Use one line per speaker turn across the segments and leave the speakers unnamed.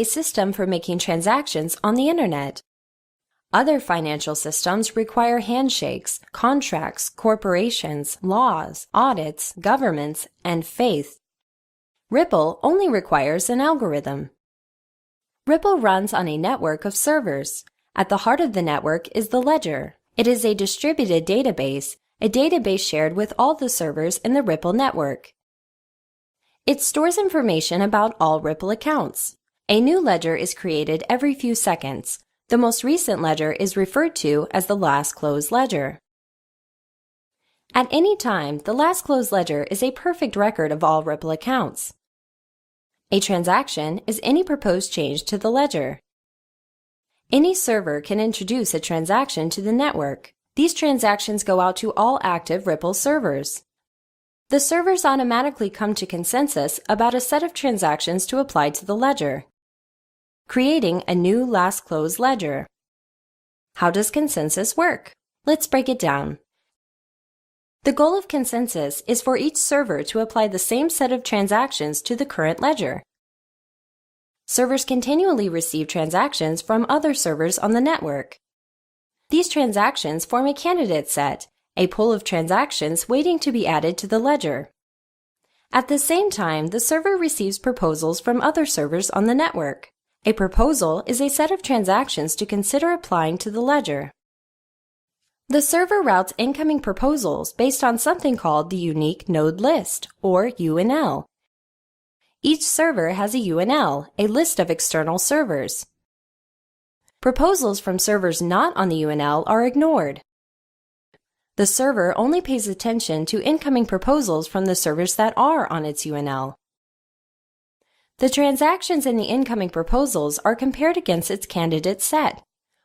a system for making transactions on the internet. Other financial systems require handshakes, contracts, corporations, laws, audits, governments, and faith. Ripple only requires an algorithm. Ripple runs on a network of servers. At the heart of the network is the ledger. It is a distributed database, a database shared with all the servers in the Ripple network. It stores information about all Ripple accounts. A new ledger is created every few seconds. The most recent ledger is referred to as the last closed ledger. At any time, the last closed ledger is a perfect record of all Ripple accounts. A transaction is any proposed change to the ledger. Any server can introduce a transaction to the network. These transactions go out to all active Ripple servers. The servers automatically come to consensus about a set of transactions to apply to the ledger, creating a new last closed ledger. How does consensus work? Let's break it down. The goal of consensus is for each server to apply the same set of transactions to the current ledger. Servers continually receive transactions from other servers on the network. These transactions form a candidate set, a pool of transactions waiting to be added to the ledger. At the same time, the server receives proposals from other servers on the network. A proposal is a set of transactions to consider applying to the ledger. The server routes incoming proposals based on something called the Unique Node List, or UNL. Each server has a UNL, a list of external servers. Proposals from servers not on the UNL are ignored. The server only pays attention to incoming proposals from the servers that are on its UNL. The transactions in the incoming proposals are compared against its candidate set.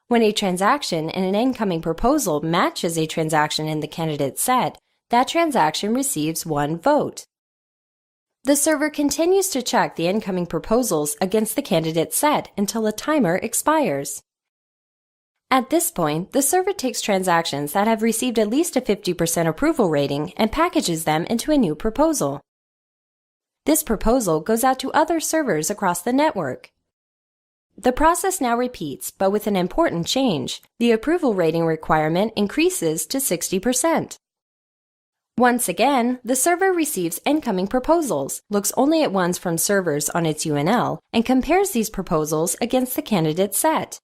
When a transaction in an incoming proposal matches a transaction in the candidate set, that transaction receives one vote. The server continues to check the incoming proposals against the candidate set until a timer expires. At this point, the server takes transactions that have received at least a 50% approval rating and packages them into a new proposal. This proposal goes out to other servers across the network. The process now repeats, but with an important change. The approval rating requirement increases to 60%. Once again, the server receives incoming proposals, looks only at ones from servers on its UNL, and compares these proposals against the candidate set.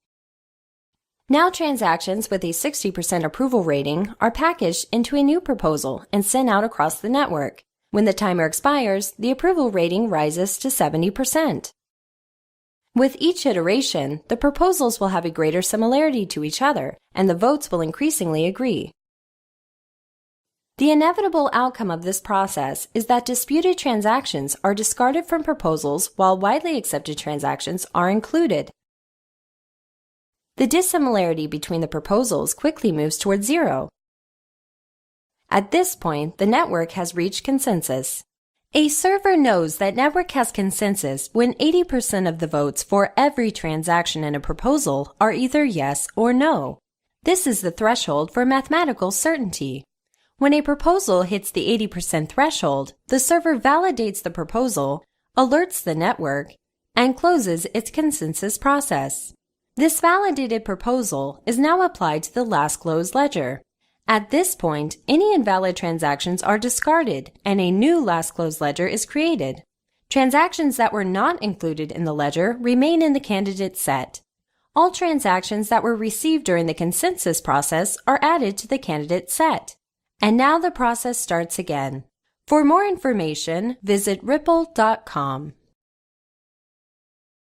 Now transactions with a 60% approval rating are packaged into a new proposal and sent out across the network. When the timer expires, the approval rating rises to 70%. With each iteration, the proposals will have a greater similarity to each other, and the votes will increasingly agree. The inevitable outcome of this process is that disputed transactions are discarded from proposals while widely accepted transactions are included. The dissimilarity between the proposals quickly moves toward zero. At this point, the network has reached consensus. A server knows that network has consensus when 80% of the votes for every transaction in a proposal are either yes or no. This is the threshold for mathematical certainty. When a proposal hits the 80% threshold, the server validates the proposal, alerts the network, and closes its consensus process. This validated proposal is now applied to the last closed ledger. At this point, any invalid transactions are discarded and a new last closed ledger is created. Transactions that were not included in the ledger remain in the candidate set. All transactions that were received during the consensus process are added to the candidate set. And now the process starts again. For more information, visit ripple.com.